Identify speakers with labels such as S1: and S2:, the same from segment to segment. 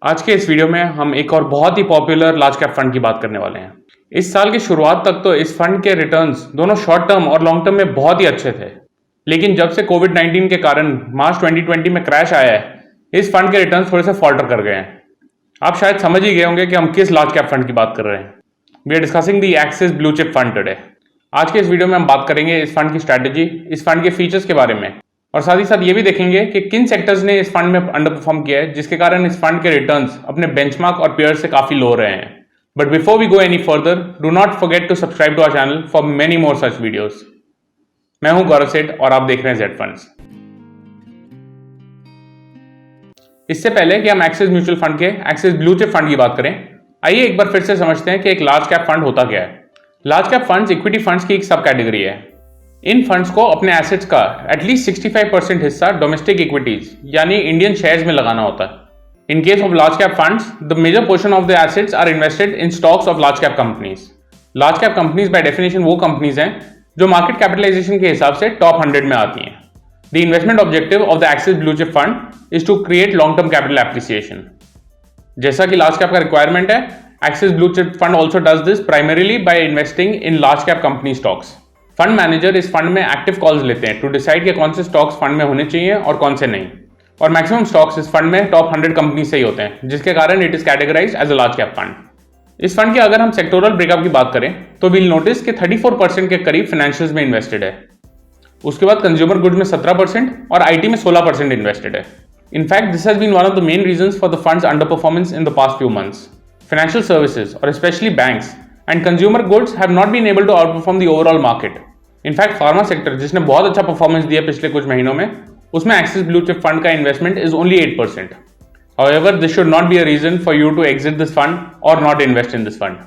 S1: आज के इस वीडियो में हम एक और बहुत ही पॉपुलर लार्ज कैप फंड की बात करने वाले हैं। इस साल की शुरुआत तक तो इस फंड के रिटर्न्स दोनों शॉर्ट टर्म और लॉन्ग टर्म में बहुत ही अच्छे थे, लेकिन जब से कोविड-19 के कारण मार्च 2020 में क्रैश आया है, इस फंड के रिटर्न्स थोड़े से फॉल्टर कर गए हैं। आप शायद समझ ही गए होंगे कि हम किस लार्ज कैप फंड की बात कर रहे हैं। We are discussing the Axis blue chip fund today. आज के इस वीडियो में हम बात करेंगे इस फंड की स्ट्रैटेजी, इस फंड के फीचर्स के बारे में, और साथ ही साथ ये भी देखेंगे कि किन सेक्टर्स ने इस फंड में अंडर परफॉर्म किया है, जिसके कारण इस फंड के रिटर्न्स अपने बेंचमार्क और पेयर्स से काफी लो रहे हैं। But before we go any further, do not forget to subscribe to our channel for many more such videos. मैं हूं गौरव सेठ और आप देख रहे हैं जेड फंड्स। इससे पहले कि हम एक्सिस म्यूचुअल फंड के एक्सिस ब्लू चिप फंड की बात करें, आइए एक बार फिर से समझते हैं कि एक लार्ज कैप फंड होता क्या है। Large cap funds equity funds की एक सब कैटेगरी है। इन फंड्स को अपने एसेट्स का एटलीस्ट 65% हिस्सा डोमेस्टिक इक्विटीज यानी इंडियन शेयर्स में लगाना होता है। In case of large cap funds, the major portion of the assets are invested in stocks of large cap companies. Large cap companies by definition वो companies हैं जो market capitalisation के हिसाब से टॉप 100 में आती हैं। The investment objective of the Axis blue chip fund is to create long term capital appreciation. जैसा कि लार्ज कैप का रिक्वायरमेंट है, Axis blue chip fund also does this primarily by investing in large cap company stocks. Fund manager इस fund में active calls लेते हैं to decide कि कौन से स्टॉक्स फंड में होने चाहिए और कौन से नहीं, और मैक्सिमम स्टॉक्स इस फंड में टॉप 100 कंपनी से ही होते हैं, जिसके कारण it is categorised as a large cap fund. इस फंड की अगर हम सेक्टोरल ब्रेकअप की बात करें तो वील नोटिस कि 34% के करीब फाइनेंशियल्स में इन्वेस्टेड है। उसके बाद कंज्यूमर गुड्स में 17% और आईटी में 16% इन्वेस्टेड है। In fact this has been one of the main reasons for the funds underperformance in the past few months. Financial services और specially banks and consumer goods have not been able to outperform the overall market. In fact pharma sector, जिसने बहुत अच्छा performance दिया पिछले कुछ महीनों में, उसमें एक्सिस ब्लू चिप फंड का investment is only 8%। However, this should not be a reason for you to exit this fund और not invest in this fund.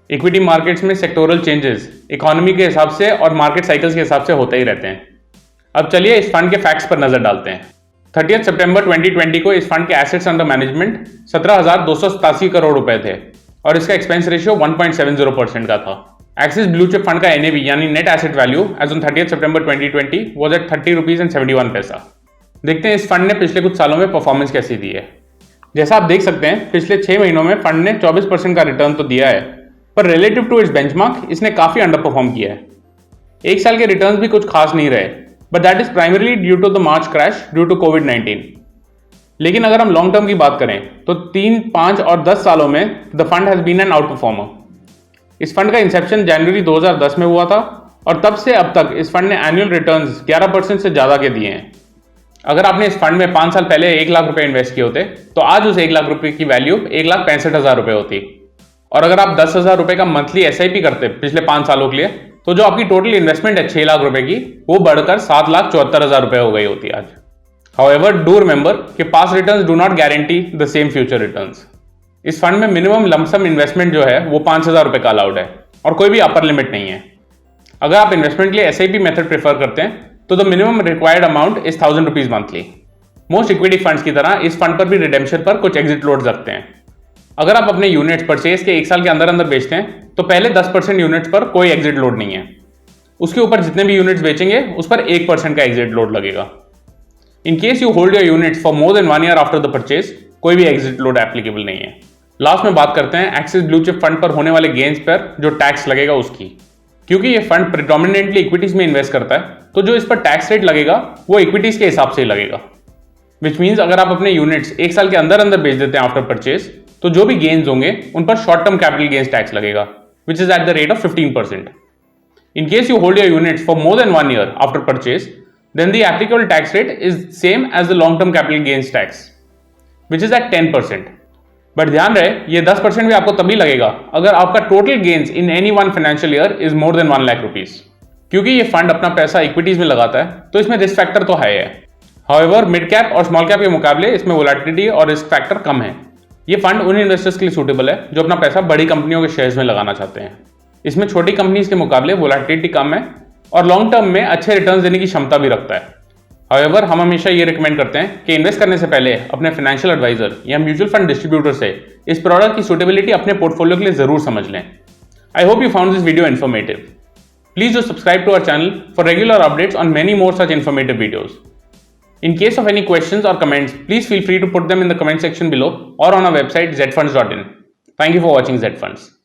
S1: Equity markets में सेक्टोरल चेंजेस इकोनॉमी के हिसाब से और मार्केट साइकिल्स के हिसाब से होते ही रहते हैं। अब चलिए इस फंड के फैक्ट्स पर नजर डालते हैं। 30 सितंबर 2020 को इस फंड के एसेट्स अंडर मैनेजमेंट 17,287 करोड़ रुपए थे और इसका एक्सपेंस रेशियो 1.70% का था। एक्सिस ब्लू चिप फंड का NAV यानी net asset value as on 30 September 2020 was at 30 rupees and 71 paisa. देखते हैं इस फंड ने पिछले कुछ सालों में परफॉर्मेंस कैसी दी है। जैसा आप देख सकते हैं, पिछले 6 महीनों में फंड ने 24% का रिटर्न तो दिया है, पर रिलेटिव टू इट्स बेंचमार्क इसने काफी अंडर परफॉर्म किया है। एक साल के रिटर्न भी कुछ खास नहीं रहे, but that is primarily due to the March crash due to कोविड-19। लेकिन अगर हम लॉन्ग टर्म की बात करें तो 3, 5 और 10 सालों में the fund has been an outperformer. इस फंड का इंसेप्शन जनवरी 2010 में हुआ था और तब से अब तक इस फंड ने एनुअल रिटर्न्स 11% से ज्यादा के दिए हैं। अगर आपने इस फंड में 5 साल पहले 1 लाख रुपए इन्वेस्ट किए होते तो आज उस 1 लाख रुपए की वैल्यू 1,65,000 रुपए होती, और अगर आप 10,000 रुपए का मंथली SIP करते पिछले 5 सालों के लिए तो जो आपकी टोटल इन्वेस्टमेंट है 6 लाख रुपए की, वो बढ़कर 7,74,000 रुपए हो गई होती आज। हाउएवर, डू रिमेंबर कि past returns do not guarantee the same future returns. इस फंड में मिनिमम लमसम इन्वेस्टमेंट जो है वो 5,000 रुपए का अलाउड है और कोई भी अपर लिमिट नहीं है। अगर आप इन्वेस्टमेंट के लिए SIP मेथड प्रेफर करते हैं तो the minimum required amount is 1,000 rupees monthly. Most equity funds की तरह इस फंड पर भी रिडेम्पशन पर कुछ एग्जिट लोड्स रखते हैं। अगर आप अपने यूनिट्स परचेज के 1 साल के अंदर अंदर बेचते हैं तो पहले 10% यूनिट्स पर कोई एग्जिट लोड नहीं है। उसके ऊपर जितने भी यूनिट्स बेचेंगे उस पर 1% का एग्जिट लोड लगेगा। इन case you hold your units for more than 1 year after the purchase, कोई भी एग्जिट लोड एप्लीकेबल नहीं है। लास्ट में बात करते हैं एक्सिस ब्लू चिप फंड पर होने वाले गेन्स पर जो टैक्स लगेगा उसकी। क्योंकि ये फंड प्रेडोमिनेंटली इक्विटीज में इन्वेस्ट करता है, तो जो इस पर टैक्स रेट लगेगा वो इक्विटीज के हिसाब से ही लगेगा। विच मीन्स अगर आप अपने यूनिट्स 1 साल के अंदर अंदर बेच देते हैं आफ्टर परचेज, तो जो भी गेन्स होंगे उन पर short term capital gains tax लगेगा, which is at the rate of 15%। In case you hold your units for more than 1 year after purchase, then the applicable tax rate is same as the long term capital gains tax, which is at 10%. But ध्यान रहे, ये 10% भी आपको तभी लगेगा अगर आपका total gains in any one financial year is more than 1 lakh rupees. क्योंकि ये फंड अपना पैसा इक्विटीज में लगाता है तो इसमें रिस्क फैक्टर तो है। हाउएवर, मिड कैप और स्मॉल कैप के मुकाबले इसमें वोलेटिलिटी और रिस्क फैक्टर कम है। ये फंड उन इन्वेस्टर्स के लिए सूटेबल है जो अपना पैसा बड़ी कंपनियों के शेयर्स में लगाना चाहते हैं। इसमें छोटी कंपनीज के मुकाबले वोलेटिलिटी कम है और लॉन्ग टर्म में अच्छे रिटर्न्स देने की क्षमता भी रखता है। हाउएवर, हम हमेशा ये रिकमेंड करते हैं कि इन्वेस्ट करने से पहले अपने फाइनेंशियल एडवाइजर या म्यूचुअल फंड डिस्ट्रीब्यूटर से इस प्रोडक्ट की सूटेबिलिटी अपने पोर्टफोलियो के लिए जरूर समझ लें। I hope you found this video informative. Please do subscribe to our channel for regular updates on many more such informative videos. In case of any questions or comments, please feel free to put them in the comment section below or on our website zfunds.in. Thank you for watching ZFunds.